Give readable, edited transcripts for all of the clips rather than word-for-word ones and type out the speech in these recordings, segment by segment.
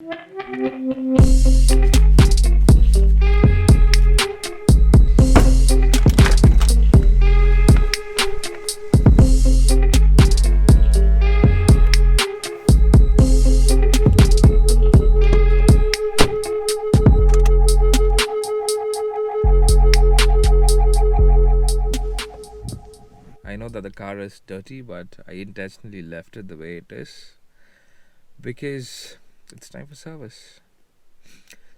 I know that the car is dirty, but I intentionally left it the way it is because it's time for service.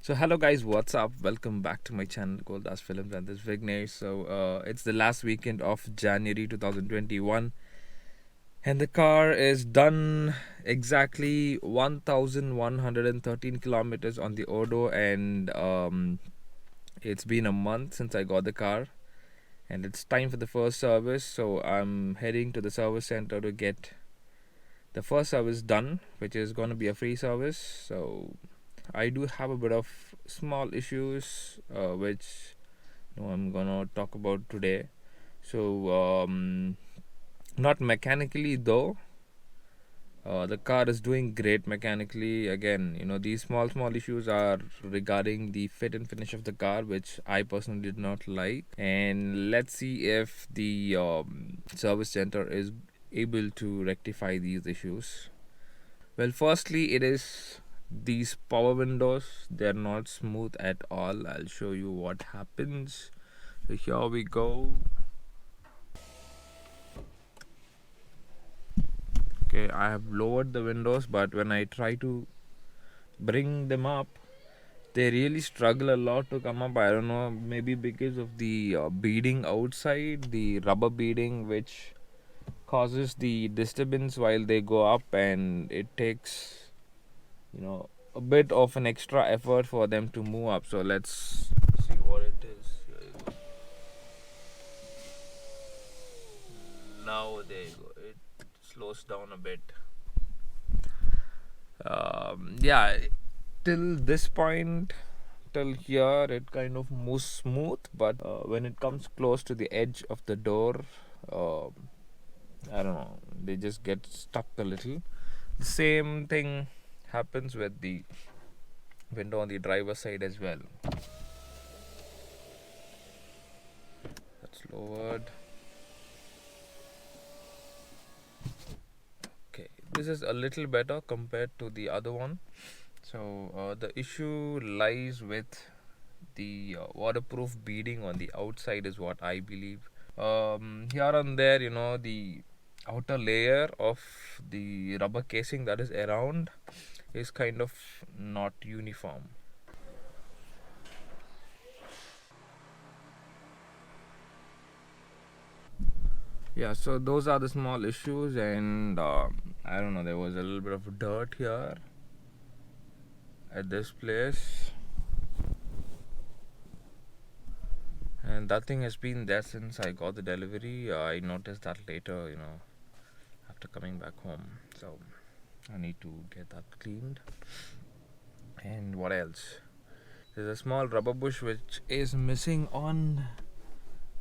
So hello guys, what's up? Welcome back to my channel Goldas Films, and this is Vignesh. So it's the last weekend of January 2021 and the car is done exactly 1113 kilometers on the odo, and it's been a month since I got the car and it's time for the first service. So I'm heading to the service center to get the first service done, which is going to be a free service. So I do have a bit of small issues which I'm gonna talk about today. So not mechanically though. The car is doing great mechanically. Again, these small issues are regarding the fit and finish of the car, which I personally did not like. And let's see if the service center is able to rectify these issues. Well, firstly, it is these power windows. They're not smooth at all. I'll show you what happens. So here we go. Okay, I have lowered the windows, but when I try to bring them up, they really struggle a lot to come up. I don't know, maybe because of the beading outside, the rubber beading, which causes the disturbance while they go up, and it takes a bit of an extra effort for them to move up. So let's see what it is. Here you go. Now there you go, it slows down a bit. Yeah, till this point, till here it kind of moves smooth, but when it comes close to the edge of the door, I don't know, they just get stuck a little. The same thing happens with the window on the driver's side as well. That's lowered. Okay, this is a little better compared to the other one. So the issue lies with the waterproof beading on the outside is what I believe. Here and there, the outer layer of the rubber casing that is around is kind of not uniform. Yeah, so those are the small issues, and I don't know, there was a little bit of dirt here at this place, and that thing has been there since I got the delivery. I noticed that later, after coming back home. So I need to get that cleaned. And what else? There's a small rubber bush which is missing on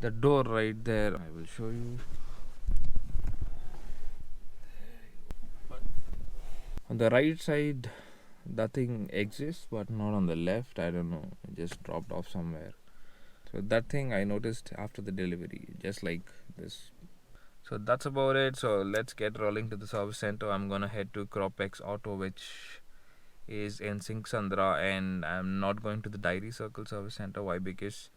the door right there. I will show you. On the right side, nothing exists, but not on the left. I don't know, it just dropped off somewhere. So that thing I noticed after the delivery, just like this. So that's about it. So let's get rolling to the service center. I'm gonna head to Kropex Auto, which is in Singh-Sandra, and I'm not going to the Dairy Circle service center. Why? Because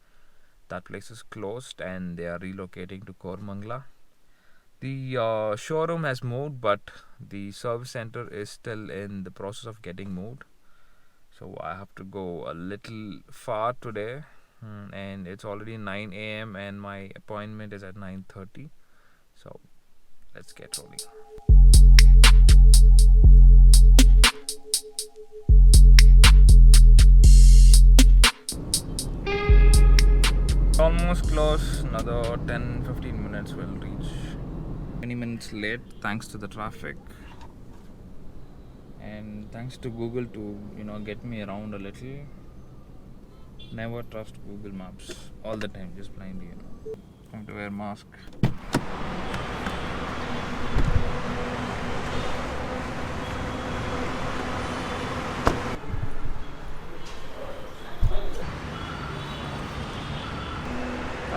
that place is closed and they are relocating to Kormangla. The showroom has moved, but the service center is still in the process of getting moved. So I have to go a little far today, and it's already 9 a.m. and my appointment is at 9:30. So let's get rolling. Almost close, another 10-15 minutes will reach. 20 minutes late thanks to the traffic, and thanks to Google to get me around a little. Never trust Google Maps all the time, just blindly. I have to wear mask.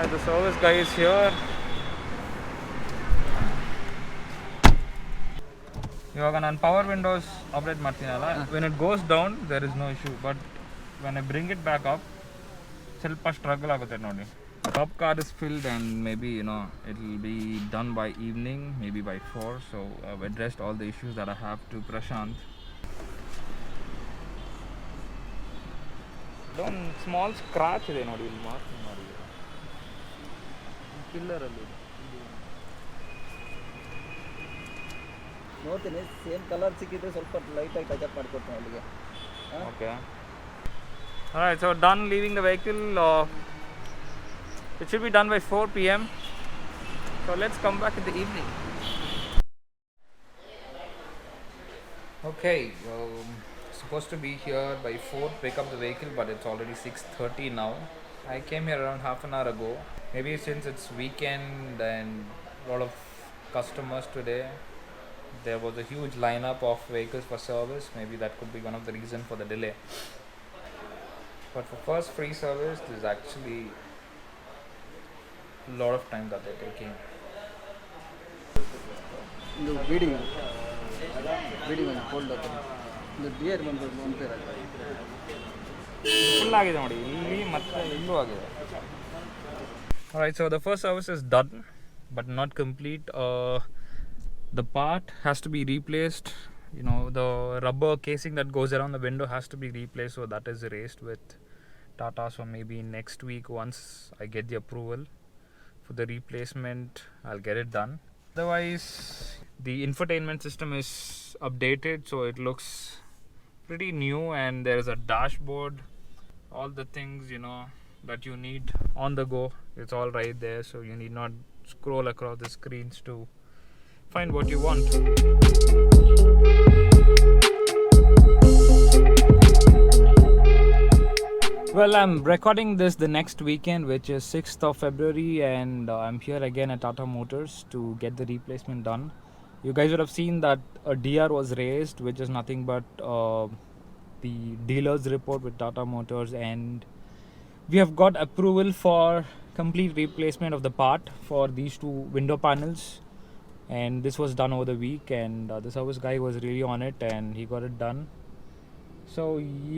The service guy is here. ಇವಾಗ ನಾನು power windows operate ಮಾಡ್ತೀನಲ್ಲ, when it goes down there is no issue, but when I bring it back up ಸ್ವಲ್ಪ struggle ಆಗುತ್ತೆ ನೋಡಿ. The top car is filled and maybe it will be done by evening, maybe by 4. So I've addressed all the issues that I have to Prashant. Don't small scratch ಇದೆ ನೋಡಿ ಇಲ್ಲಿ mark ಮಾಡಿ pillar ಅಲ್ಲಿ ನೋಡ್ತೀನಿ same colour ಸಿಕ್ಕಿದ್ರೆ ಸ್ವಲ್ಪ light ಆಗಿ touch up ಮಾಡ್ಕೊಡ್ತೀನಿ ಅಲ್ಲಿಗೆ. Okay. Alright, so done leaving the vehicle. It should be done by 4 p.m. So let's come back in the evening. Okay, supposed to be here by 4 pick up the vehicle, but it's already 6:30 now. I came here around half an hour ago. Maybe since it's weekend and a lot of customers today, there was a huge lineup of vehicles for service. Maybe that could be one of the reason for the delay. But for first free service, there's actually a lot of time that they're taking. ಇದು breeding ಒಂದು fold ಆಗ್ತದೆ. ಇದು dear ಒಂದು peer ಆಗ್ತದೆ. Full ಆಗಿದೆ ನೋಡಿ, ಇಲ್ಲಿ ಮತ್ತೆ ಇಲ್ಲೂ ಆಗಿದೆ. Alright, so the first service is done, but not complete. The part has to be replaced. The rubber casing that goes around the window has to be replaced, so that is raised with Tata. So maybe next week, once I get the approval for the replacement, I'll get it done. Otherwise, the infotainment system is updated, so it looks pretty new, and there is a dashboard, all the things that you need on the go, it's all right there, so you need not scroll across the screens to find what you want. Well, I'm recording this the next weekend, which is 6th of February, and I'm here again at Tata Motors to get the replacement done. You guys would have seen that a DR was raised, which is nothing but the dealer's report with Tata Motors, and we have got approval for complete replacement of the part for these two window panels, and this was done over the week, and the service guy was really on it and he got it done. So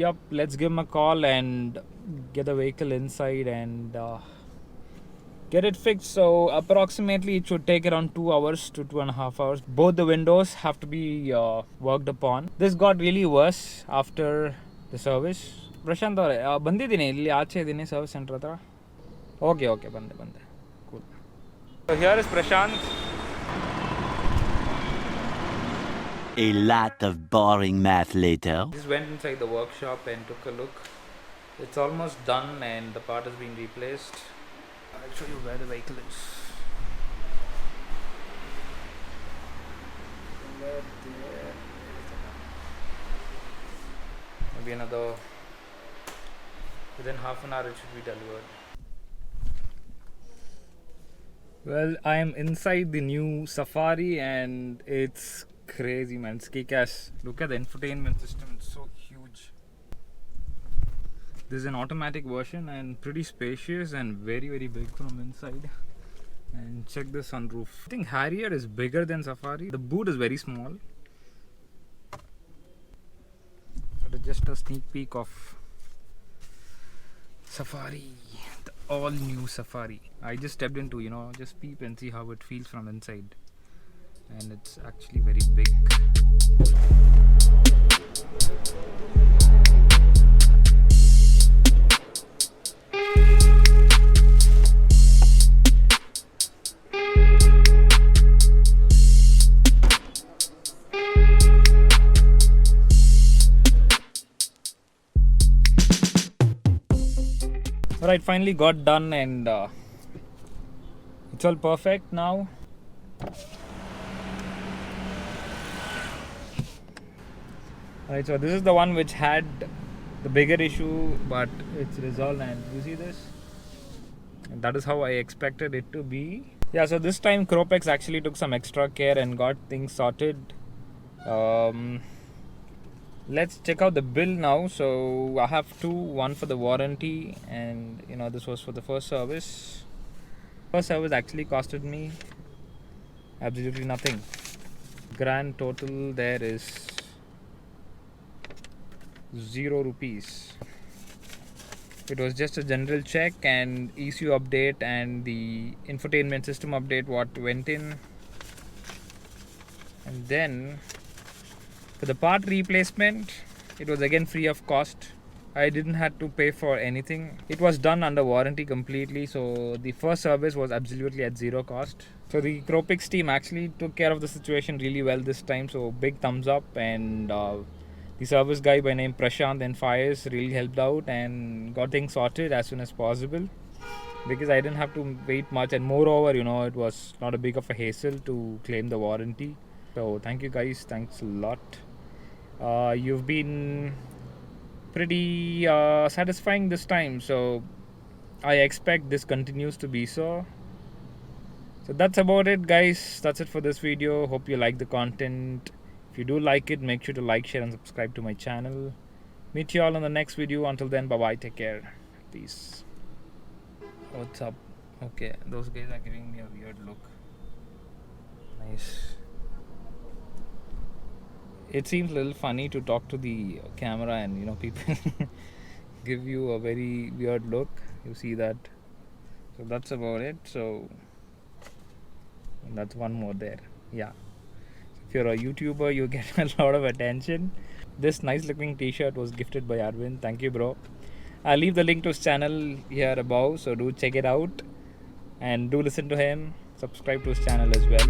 yep, let's give him a call and get the vehicle inside and get it fixed. So approximately it should take around 2 hours to 2.5 hours. Both the windows have to be worked upon. This got really worse after the service. Prashant ಅವರೇ, ಬಂದಿದ್ದೀನಿ ಇಲ್ಲಿ ಆಚೆ ಇದ್ದೀನಿ service centre ಹತ್ರ. Okay ಬಂದೆ cool. So here is Prashant. A lot of boring math later. Just went inside the workshop and took a look. It's almost done and the part has been replaced. I'll show you where the vehicle is. Maybe another, within half an hour it should be delivered. Well, I am inside the new Safari and it's crazy, man. It's kick-ass. Look at the infotainment system, it's so huge. This is an automatic version and pretty spacious and very very big from inside. And check the sunroof. I think Harrier is bigger than Safari. The boot is very small. But it's just a sneak peek of Safari, the all new Safari. I just stepped into, just peep and see how it feels from inside. And it's actually very big. Alright, finally got done and it's all perfect now. Alright, so this is the one which had the bigger issue, but it's resolved, and you see this? And that is how I expected it to be. Yeah, so this time Kropex actually took some extra care and got things sorted. Let's check out the bill now. So I have two, one for the warranty and this was for the first service. First service actually costed me absolutely nothing. Grand total there is 0 rupees. It was just a general check and ECU update and the infotainment system update what went in. And then for the part replacement, it was again free of cost. I didn't have to pay for anything. It was done under warranty completely, so the first service was absolutely at zero cost. So the Kropex team actually took care of the situation really well this time, so big thumbs up. And the service guy by name Prashant and Fires really helped out and got things sorted as soon as possible, because I didn't have to wait much, and moreover, it was not a big of a hassle to claim the warranty. So thank you guys, thanks a lot. You've been pretty satisfying this time, so I expect this continues to be so. So that's about it, guys. That's it for this video. Hope you like the content. If you do like it, make sure to like, share and subscribe to my channel. Meet you all in the next video. Until then, bye bye, take care, peace. What's up? Okay, those guys are giving me a weird look. Nice. It seems a little funny to talk to the camera and people give you a very weird look. You see that? So that's about it. So that's one more there. Yeah. If you're a YouTuber, you get a lot of attention. This nice looking t-shirt was gifted by Arvind. Thank you, bro. I'll leave the link to his channel here above, so do check it out and do listen to him. Subscribe to his channel as well.